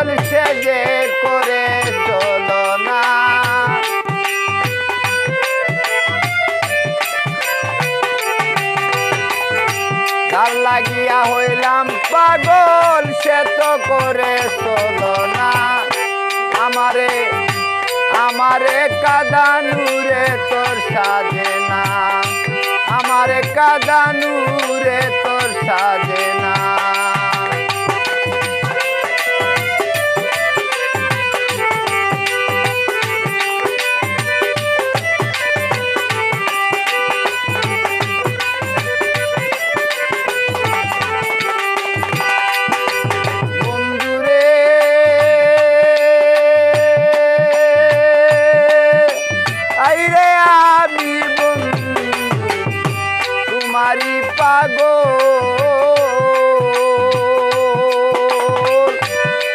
সে যে করে চলো না তার লাগিয়া হইলাম পাগল সে তো করে চলো না আমারে আমারে কাদানুরে তোর সাজে না আমারে কাদানুরে তোর সাজে না তোমারি পাগল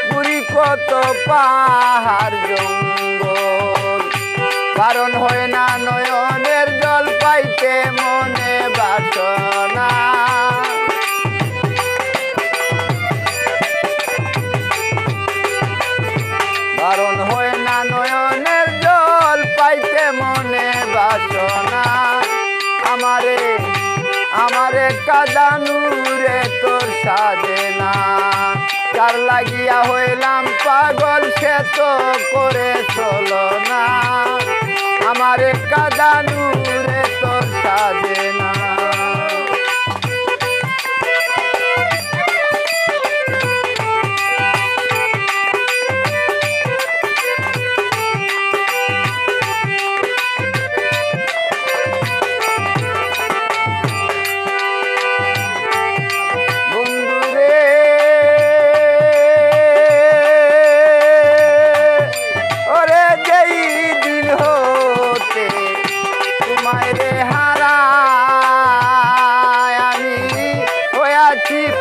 বুড়ি কত পাহাড় জঙ্গল কারণ হয় না নয়নের জল পাইতে মনে বাসনা কারণ হয় না নয়নের জল পাইতে মনে বাসনা আমারে আমারে কাদানুরে তোর সাজে না তার লাগিয়া হইলাম পাগল সে তো করে চলো না আমারে কাদানুরে তোর সাজে না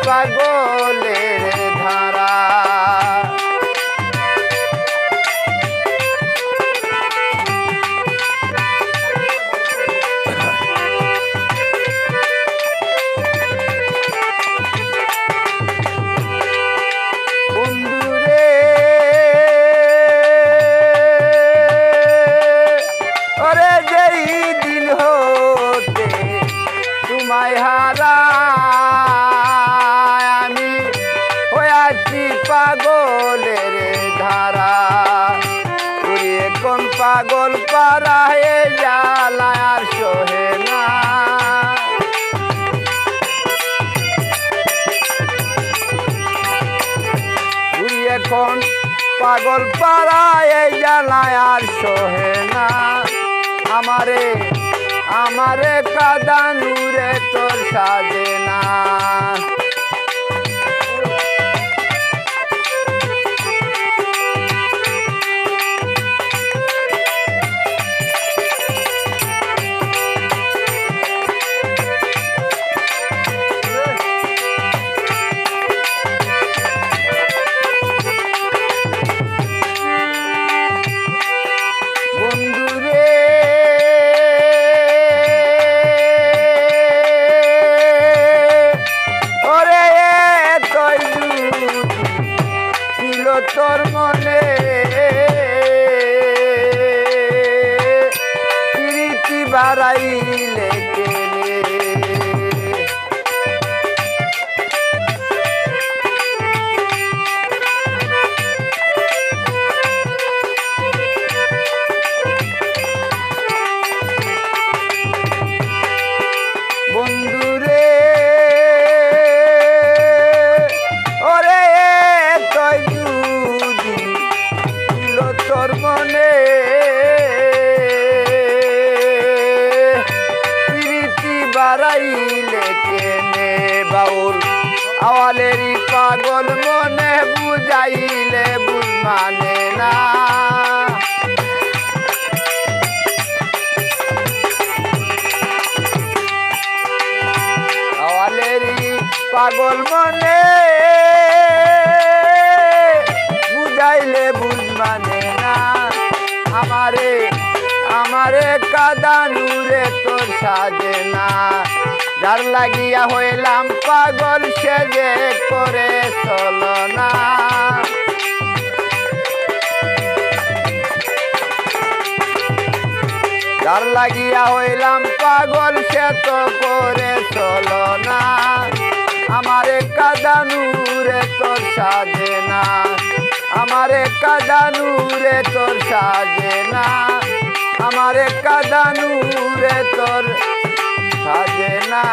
পাগলের ধারা বন্ধুরে ওরে যেই দিন হতে তোমায় হারা পাগলের ধারা উড়িয়ে কোন পাগল পাড়ায় জ্বালায় আর সহে না উড়িয়ে কোন পাগল পাড়ায় জ্বালায় আর সহে না আমারে আমারে কাদানুরে তোর সাজে না তোর মনে প্রীতি বাড়াইলে গেলে বন্ধুরে তোর মনে প্রীতি বাড়াইলে কেনে বাউল আওয়ালেরই পাগল মনে বুঝাইলে বুঝ মানে না আওয়ালেরই পাগল মনে বুঝাইলে বুঝ মানে না আমারে আমারে কাদানুরে তোর সাজে না যার লাগিয়া হইলাম পাগল সে যে করে চলো না তার লাগিয়া হইলাম পাগল সে তো করে চলো না আমারে কাদানুরে তোর সাজে না আমারে কাদানুরে তোর সাজে না আমারে কাদানুরে তোর সাজে না